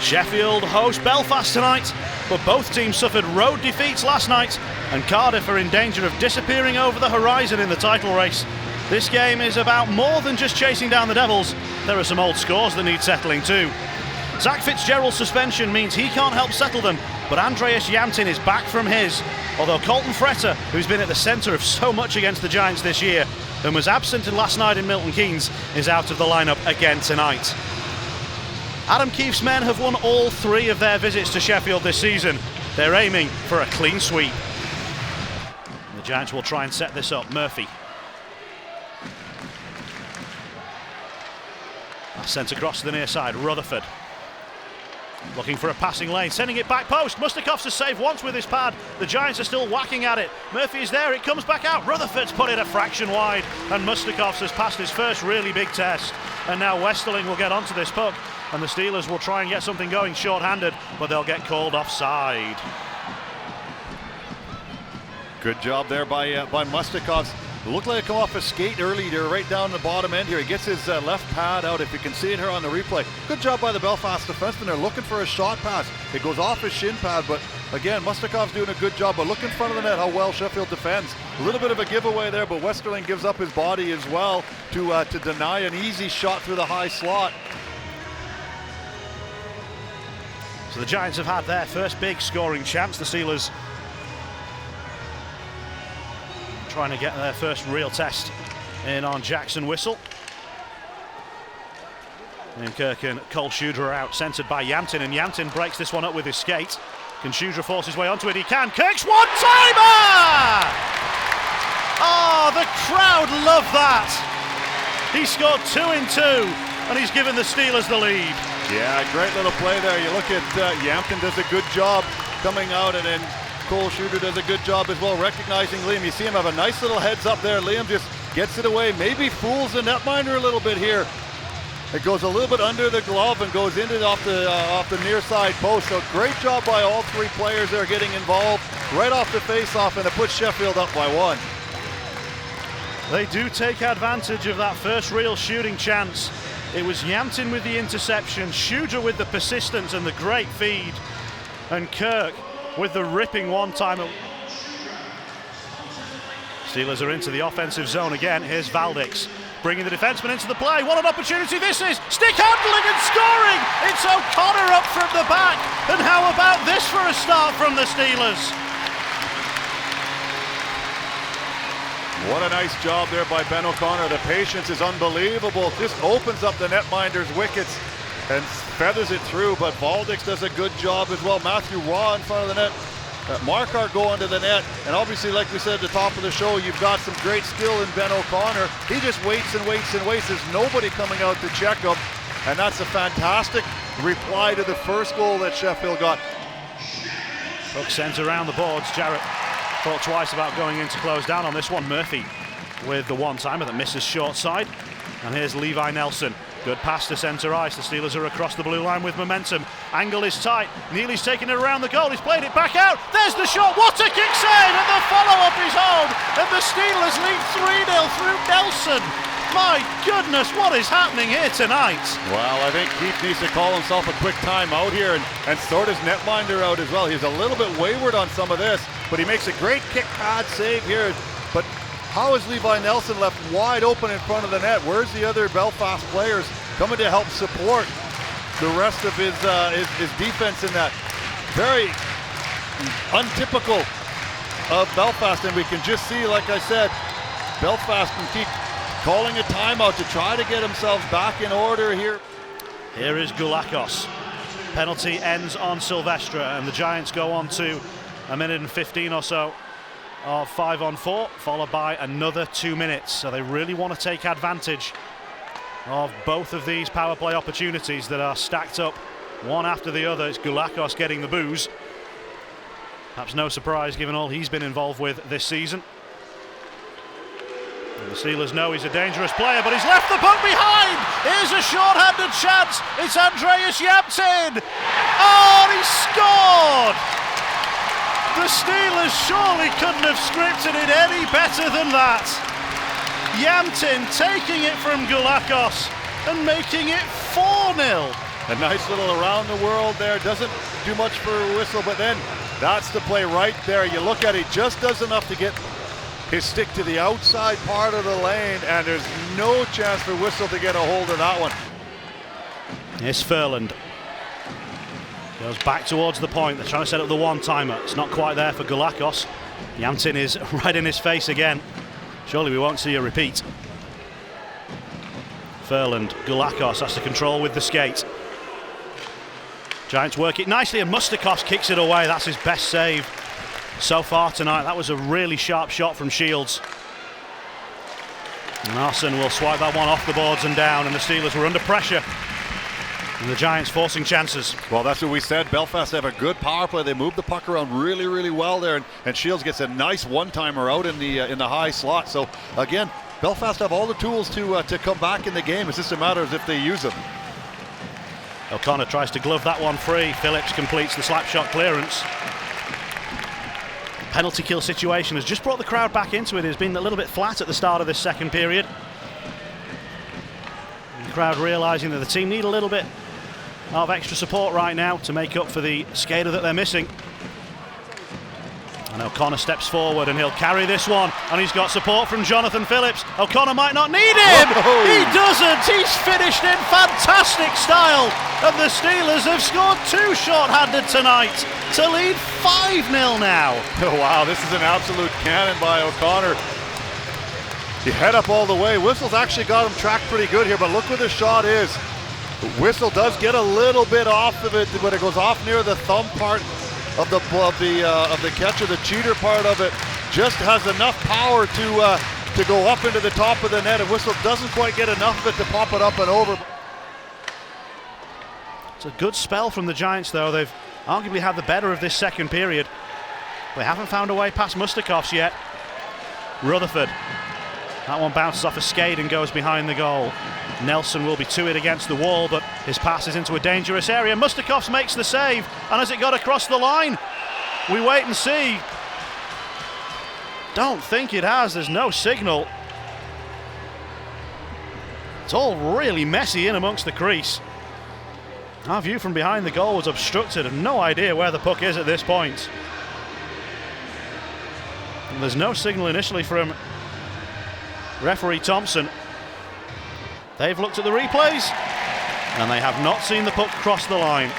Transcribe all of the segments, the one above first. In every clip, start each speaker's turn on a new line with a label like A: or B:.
A: Sheffield host Belfast tonight, but both teams suffered road defeats last night, and Cardiff are in danger of disappearing over the horizon in the title race. This game is about more than just chasing down the Devils. There are some old scores that need settling too. Zach Fitzgerald's suspension means he can't help settle them, but Andreas Yamtin is back from his. Although Colton Fretter, who's been at the centre of so much against the Giants this year and was absent last night in Milton Keynes, is out of the lineup again tonight. Adam Keefe's men have won all 3 of their visits to Sheffield this season. They're aiming for a clean sweep. The Giants will try and set this up. Murphy. Sent across to the near side. Rutherford. Looking for a passing lane, sending it back post. Mustakov's has saved once with his pad. The Giants are still whacking at it. Murphy is there, it comes back out. Rutherford's put it a fraction wide, and Mustakov's has passed his first really big test. And now Westerling will get onto this puck, and the Steelers will try and get something going short-handed, but they'll get called offside.
B: Good job there by Mustakov's. It looked like it come off a skate early there, right down the bottom end here. He gets his left pad out, if you can see it here on the replay. Good job by the Belfast defenseman. They're looking for a shot pass. It goes off his shin pad, but again, Mustakov's doing a good job. But look in front of the net how well Sheffield defends. A little bit of a giveaway there, but Westerling gives up his body as well to deny an easy shot through the high slot.
A: So the Giants have had their first big scoring chance. The Steelers trying to get their first real test in on Jackson Whistle. And Kirk and Cole Shudra are out, centred by Yamtin, and Yamtin breaks this one up with his skate. Can Shudra force his way onto it? He can. Kirk's one-timer! Oh, the crowd love that. He scored 2 in 2, and he's given the Steelers the lead.
B: Yeah, great little play there. You look at Yamtin does a good job coming out, and then Cole Shudra does a good job as well recognizing Liam. You see him have a nice little heads up there. Liam just gets it away, maybe fools the netminder a little bit here. It goes a little bit under the glove and goes into off the near side post. So great job by all 3 players there getting involved right off the face-off, and it puts Sheffield up by 1.
A: They do take advantage of that first real shooting chance. It was Yamtin with the interception, Shudra with the persistence and the great feed, and Kirk with the ripping one-timer. Steelers are into the offensive zone again. Here's Valdix bringing the defenseman into the play. What an opportunity this is! Stick handling and scoring! It's O'Connor up from the back. And how about this for a start from the Steelers?
B: What a nice job there by Ben O'Connor. The patience is unbelievable. Just opens up the netminder's wickets and feathers it through, but Valdix does a good job as well. Matthew Raw in front of the net. Markar going to the net, and obviously, like we said at the top of the show, you've got some great skill in Ben O'Connor. He just waits and waits and waits. There's nobody coming out to check him, and that's a fantastic reply to the first goal that Sheffield got.
A: Hook sent around the boards. Jarrett thought twice about going in to close down on this one. Murphy with the one-timer that misses short side. And here's Levi Nelson. Good pass to centre ice. The Steelers are across the blue line with momentum. Angle is tight. Neely's taking it around the goal. He's played it back out. There's the shot. What a kick save! And the follow-up is on. And the Steelers lead 3-0 through Nelson. My goodness, what is happening here tonight?
B: Well, I think Keefe needs to call himself a quick timeout here and sort his netminder out as well. He's a little bit wayward on some of this, but he makes a great kick pad save here. But how is Levi Nelson left wide open in front of the net? Where's the other Belfast players coming to help support the rest of his defense in that? Very untypical of Belfast, and we can just see, like I said, Belfast can keep calling a timeout to try to get themselves back in order here.
A: Here is Gulakos. Penalty ends on Silvestre, and the Giants go on to a minute and 15 or so of 5-on-4, followed by another 2 minutes. So they really want to take advantage of both of these power play opportunities that are stacked up one after the other. It's Gulakos getting the booze. Perhaps no surprise given all he's been involved with this season. And the Steelers know he's a dangerous player, but he's left the puck behind. Here's a short-handed chance. It's Andreas Yamtin. Oh, and he scored! The Steelers surely couldn't have scripted it any better than that. Yamtin taking it from Gulakos and making it 4-0.
B: A nice little around the world there. Doesn't do much for a whistle, but then that's the play right there. You look at it, just does enough to get his stick to the outside part of the lane, and there's no chance for Whistle to get a hold of that one.
A: Here's Furland. Goes back towards the point. They're trying to set up the one-timer. It's not quite there for Gulakos. Yantin is right in his face again. Surely we won't see a repeat. Furland, Gulakos has to control with the skate. Giants work it nicely, and Mustakos kicks it away. That's his best save so far tonight. That was a really sharp shot from Shields. And Arson will swipe that one off the boards and down, and the Steelers were under pressure. And the Giants forcing chances.
B: Well, that's what we said. Belfast have a good power play. They move the puck around really, really well there, and Shields gets a nice one-timer out in the high slot. So again, Belfast have all the tools to come back in the game. It's just a matter of if they use them.
A: O'Connor tries to glove that one free. Phillips completes the slap shot clearance. Penalty kill situation has just brought the crowd back into it. It's been a little bit flat at the start of this second period. The crowd realising that the team need a little bit of extra support right now to make up for the skater that they're missing. And O'Connor steps forward, and he'll carry this one, and he's got support from Jonathan Phillips. O'Connor might not need him.
B: Whoa.
A: He doesn't. He's finished in fantastic style, and the Steelers have scored two short-handed tonight to lead 5-0 now.
B: Oh, wow, this is an absolute cannon by O'Connor. He head up all the way. Whistle's actually got him tracked pretty good here, but look where the shot is. Whistle does get a little bit off of it, but it goes off near the thumb part of the catcher. The cheater part of it just has enough power to go up into the top of the net, and Whistle doesn't quite get enough of it to pop it up and over.
A: It's a good spell from the Giants, though. They've arguably had the better of this second period. They haven't found a way past Mustakovs yet. Rutherford. That one bounces off a skate and goes behind the goal. Nelson will be to it against the wall, but his pass is into a dangerous area. Mustakovs makes the save, and has it got across the line? We wait and see. Don't think it has. There's no signal. It's all really messy in amongst the crease. Our view from behind the goal was obstructed, and no idea where the puck is at this point. And there's no signal initially from referee Thompson. They've looked at the replays, and they have not seen the puck cross the line.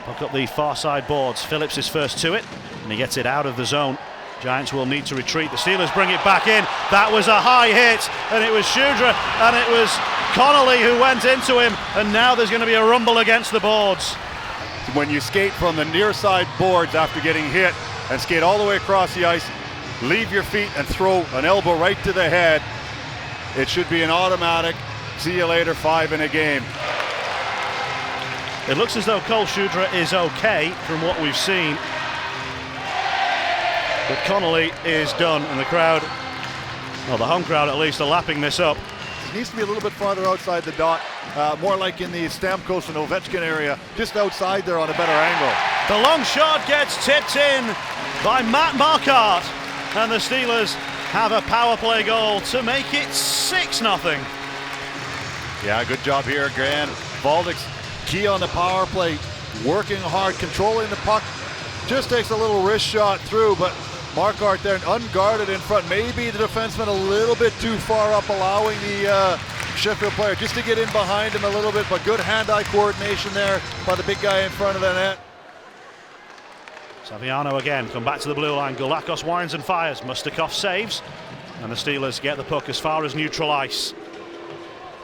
A: Puck up the far side boards. Phillips is first to it, and he gets it out of the zone. Giants will need to retreat. The Steelers bring it back in. That was a high hit, and it was Shudra, and it was Connolly who went into him, and now there's going to be a rumble against the boards.
B: When you skate from the near side boards after getting hit and skate all the way across the ice, leave your feet and throw an elbow right to the head, it should be an automatic. See you later, 5 in a game.
A: It looks as though Cole Shudra is okay from what we've seen, but Connolly is done, and the crowd, well, the home crowd at least, are lapping this up.
B: It needs to be a little bit farther outside the dot, more like in the Stamkos and Ovechkin area, just outside there on a better angle.
A: The long shot gets tipped in by Matt Marquardt, and the Steelers have a power play goal to make it 6-0.
B: Yeah, good job here, Grant. Valdek's key on the power play, working hard, controlling the puck. Just takes a little wrist shot through, but Marquardt there unguarded in front. Maybe the defenseman a little bit too far up, allowing the Sheffield player just to get in behind him a little bit, but good hand-eye coordination there by the big guy in front of the net.
A: Saviano again, come back to the blue line. Gulakos winds and fires. Mustakov saves, and the Steelers get the puck as far as neutral ice.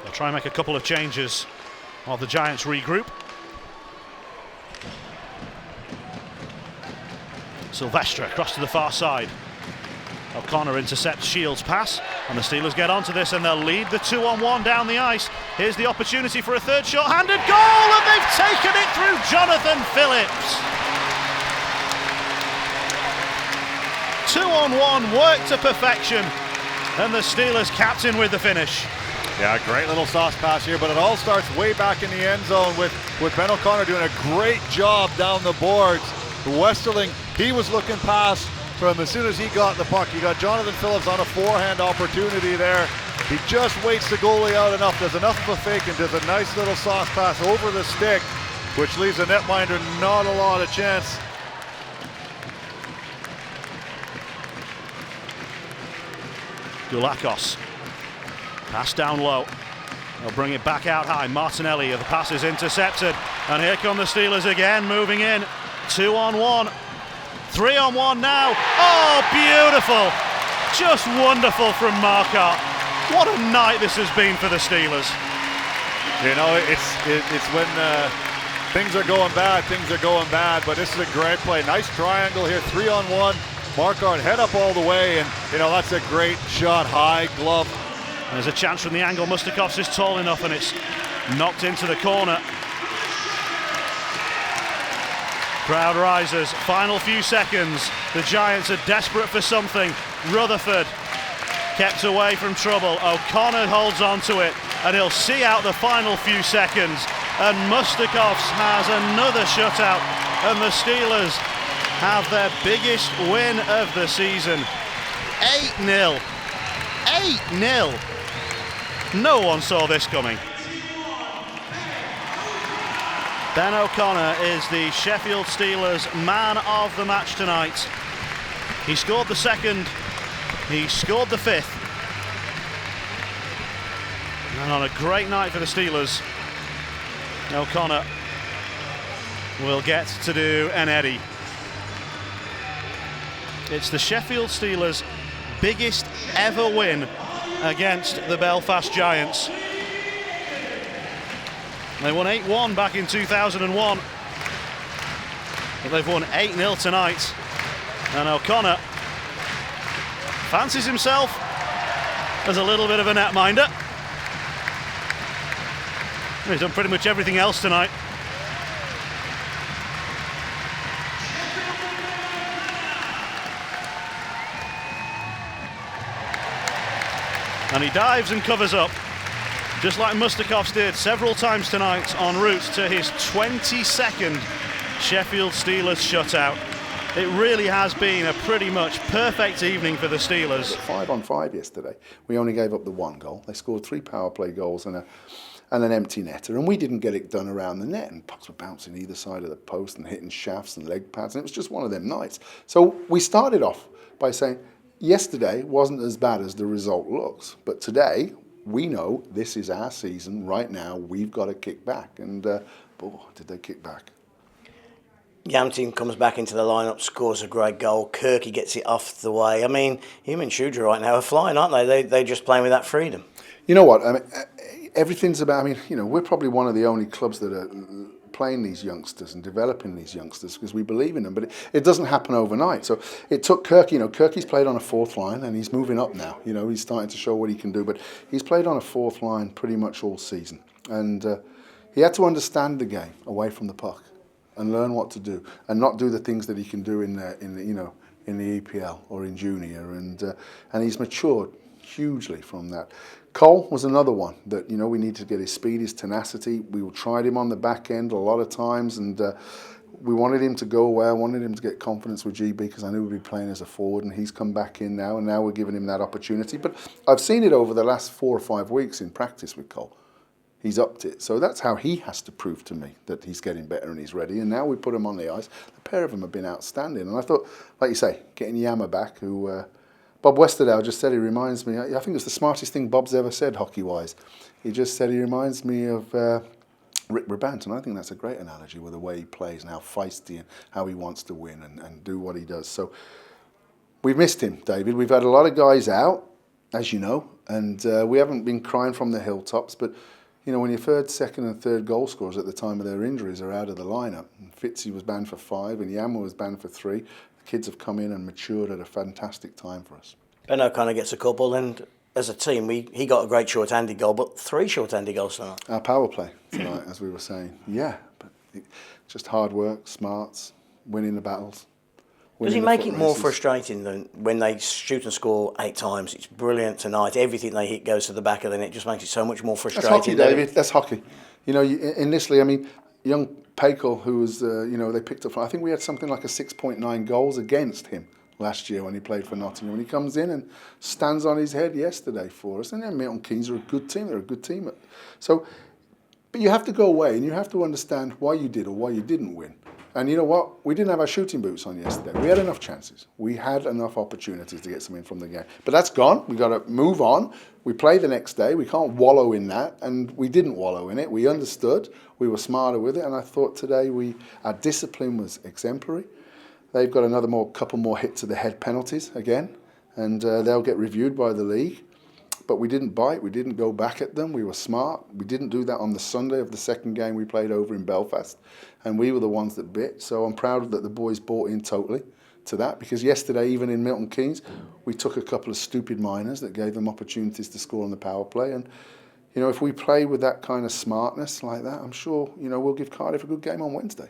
A: They'll try and make a couple of changes while the Giants regroup. Silvestre across to the far side. O'Connor intercepts Shields' pass, and the Steelers get onto this, and they'll lead the 2-on-1 down the ice. Here's the opportunity for a third short-handed goal, and they've taken it through Jonathan Phillips. 2-on-1 worked to perfection, and the Steelers captain with the finish.
B: Yeah, great little sauce pass here, but it all starts way back in the end zone with Ben O'Connor doing a great job down the boards. Westerling, he was looking past from as soon as he got the puck. You got Jonathan Phillips on a forehand opportunity there. He just waits the goalie out enough, does enough of a fake, and does a nice little sauce pass over the stick, which leaves the netminder not a lot of chance.
A: Gulakos. Pass down low. They'll bring it back out high. Martinelli, the pass is intercepted. And here come the Steelers again, moving in. 2-on-1. 3-on-1 now. Oh, beautiful. Just wonderful from Marquardt. What a night this has been for the Steelers.
B: You know, it's when things are going bad, but this is a great play. Nice triangle here, 3-on-1. Marquardt head up all the way, and you know, that's a great shot, high glove.
A: And there's a chance from the angle. Mustakovs is tall enough, and it's knocked into the corner. Crowd rises, final few seconds. The Giants are desperate for something. Rutherford kept away from trouble. O'Connor holds on to it, and he'll see out the final few seconds. And Mustakovs has another shutout, and the Steelers have their biggest win of the season. 8-0. 8-0. No one saw this coming. Ben O'Connor is the Sheffield Steelers man of the match tonight. He scored the second, he scored the fifth. And on a great night for the Steelers, O'Connor will get to do an Eddie. It's the Sheffield Steelers' biggest ever win against the Belfast Giants. They won 8-1 back in 2001, but they've won 8-0 tonight. And O'Connor fancies himself as a little bit of a netminder. He's done pretty much everything else tonight. And he dives and covers up, just like Mustakovs did several times tonight en route to his 22nd Sheffield Steelers shutout. It really has been a pretty much perfect evening for the Steelers.
C: 5-on-5 yesterday. We only gave up the one goal. They scored 3 power play goals and an empty netter, and we didn't get it done around the net, and pucks were bouncing either side of the post and hitting shafts and leg pads, and it was just one of them nights. So we started off by saying, yesterday wasn't as bad as the result looks, but today we know this is our season right now. We've got to kick back, and boy, did they kick back.
D: Yamtin comes back into the lineup, scores a great goal. Kirky gets it off the way. I mean, him and Shudra right now are flying, aren't they? They're just playing with that freedom.
C: You know what? I mean, everything's about. I mean, you know, we're probably one of the only clubs that are playing these youngsters and developing these youngsters because we believe in them. But it doesn't happen overnight. So it took Kirky. You know, Kirky's played on a 4th line and he's moving up now. You know, he's starting to show what he can do. But he's played on a 4th line pretty much all season, and he had to understand the game away from the puck and learn what to do, and not do the things that he can do in the EPL or in junior, and he's matured hugely from that. Cole was another one that, you know, we need to get his speed, his tenacity. We tried him on the back end a lot of times, and we wanted him to go away. I wanted him to get confidence with GB because I knew we'd be playing as a forward, and he's come back in now, and now we're giving him that opportunity. But I've seen it over the last 4 or 5 weeks in practice with Cole. He's upped it. So that's how he has to prove to me that he's getting better and he's ready. And now we put him on the ice. The pair of them have been outstanding. And I thought, like you say, getting Yama back, who Bob Westerdale just said he reminds me, I think it's the smartest thing Bob's ever said hockey-wise. He just said he reminds me of Rick Brabant. And I think that's a great analogy with the way he plays and how feisty and how he wants to win and do what he does. So we've missed him, David. We've had a lot of guys out, as you know, and we haven't been crying from the hilltops, but you know, when your 3rd, 2nd and 3rd goal scorers at the time of their injuries are out of the lineup, and Fitzy was banned for 5 and Yama was banned for 3, the kids have come in and matured at a fantastic time for us. Ben
D: O'Connor gets a couple, and as a team, he got a great short-handed goal, but 3 short-handed goals tonight.
C: Our power play tonight, as we were saying. Yeah, but just hard work, smarts, winning the battles.
D: Does he make it more frustrating than when they shoot and score 8 times? It's brilliant tonight. Everything they hit goes to the back of the net. It just makes it so much more frustrating.
C: That's hockey, David. That's hockey. You know, initially, I mean, young Pakel, who was, they picked up, I think we had something like a 6.9 goals against him last year when he played for Nottingham. When he comes in and stands on his head yesterday for us. And then Milton Keynes are a good team. They're a good team. So, but you have to go away and you have to understand why you did or why you didn't win. And you know what? We didn't have our shooting boots on yesterday. We had enough chances. We had enough opportunities to get something from the game. But that's gone. We've got to move on. We play the next day. We can't wallow in that. And we didn't wallow in it. We understood. We were smarter with it. And I thought today our discipline was exemplary. They've got couple more hit to the head penalties again. And they'll get reviewed by the league. But we didn't bite. We didn't go back at them. We were smart. We didn't do that on the Sunday of the second game we played over in Belfast. And we were the ones that bit. So I'm proud that the boys bought in totally to that. Because yesterday, even in Milton Keynes, we took a couple of stupid minors that gave them opportunities to score on the power play. And, if we play with that kind of smartness like that, I'm sure, we'll give Cardiff a good game on Wednesday.